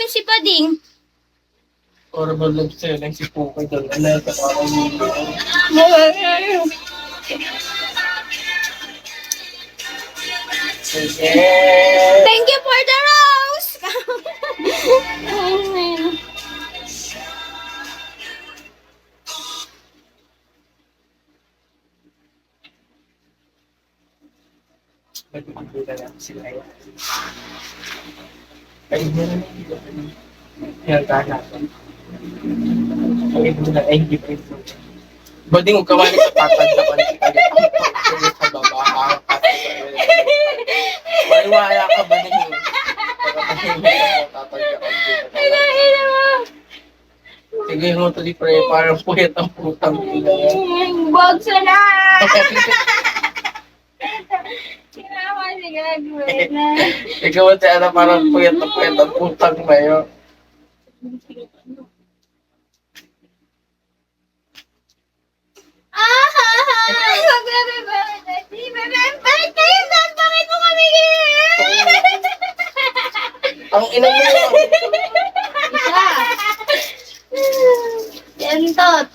namin si Pading. Horrible love sa'yo lang si Pukoy doon. Ano sa parang hindi. Sige. Thank you for the rose! Ba't makikita lang sila yun? Ay, hindi na nakikita ko yun. Pinagkaan natin. Ay, hindi na, ay, hindi pa ito. Ba't di mo kawali sa patag na pa rin sa baba? Mariwala ka ba din yun? Sige mo to di pre, parang puyat ang putang ina. Bogso na! Sinama si graduate na. Ikaw at siya na parang puyat ang putang na yun. Bakit mo kami Ang ina mo yun. Isa. Yentot.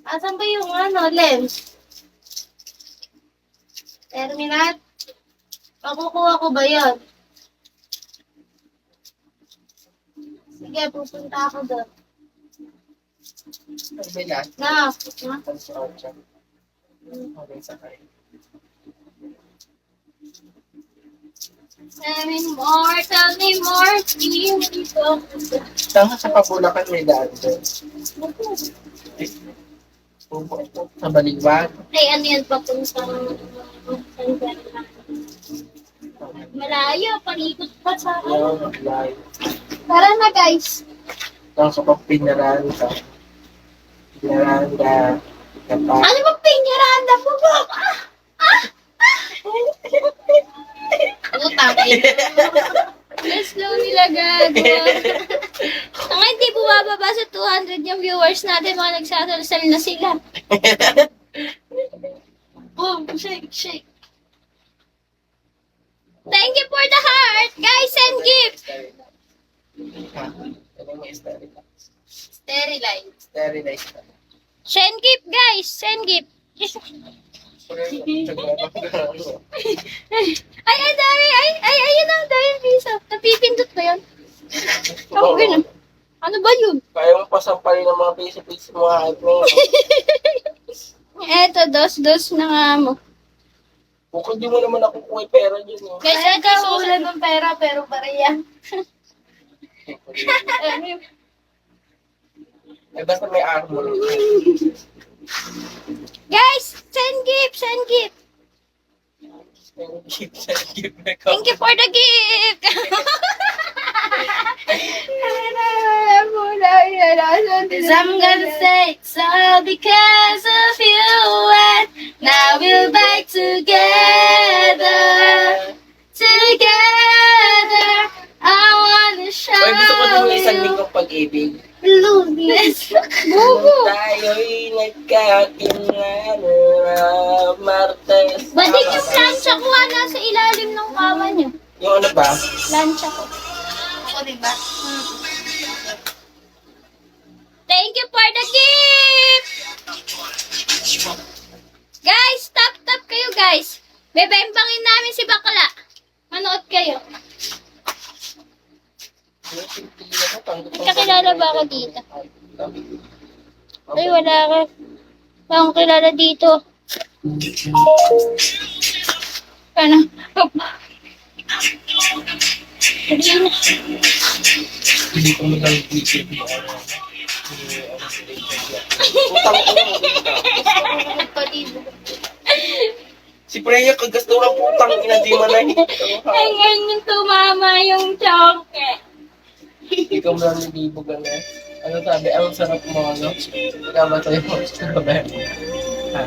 Asan ba yung lens? Terminat? Makukuha ko ba yun? Sige, pupunta ako doon. Pagbilan. Na. Okay, sakay. Tell me more, please. Tama sa Papulacan may daan doon. Sa Baliwag. Ay, ano yan, papuntang malayo, palikot pa sa Yung live. Tara na, guys. Tama sa Papinaranda. Pinaranda. Ano ba pinyaranda po ba? Utang. Mas slow nila gago. Ang hindi bumababa sa 200 yung viewers natin, mga nagsasalsal na sila. Oh, shake. Thank you for the heart, guys, and gift. Ano mo sterilize? Sterilize. Send gift, guys. Send gift. Ay, ang dami. Ay, ayun ang dami piso. Napipindot ba yun? Oh, ganun. Ano ba yun? Kaya mo pasampalin ng mga piso-piso mga admin. Eto, dos na nga mo. Bukod di mo naman nakukuha yung pera dyan. Eh. Guys, ay, kaulan ng pera, pero pareya. Eh, basta may armor. Guys, send gift. Thank you for the gift. I'm gonna say it's all because of you, and now we're back together. I wanna show Ay, gusto ko din yung isang you lingkong pag-ibig. blues. Bubo. Tayo'y nagkakilala, Martes. Ba't din yung plancha ko nasa ilalim ng kama niyo? Yung ano ba? Plancha ko. Ako, diba? Thank you for the gift! Guys, tap kayo guys. Bebembangin namin si Bakla. Manood kayo. Kakilala ba ako dito? Ay, wala ka. Wala akong kilala dito. Ano? Hindi ko mo lang isip mo Si Freya kagasto ng putang ina di man ay. Ay, ngayon yung tumama yung choke. Ikaw mo lang nibibugan na. Ano sabi? Ang sarap mo ano? Kaya ba tayo? Ha?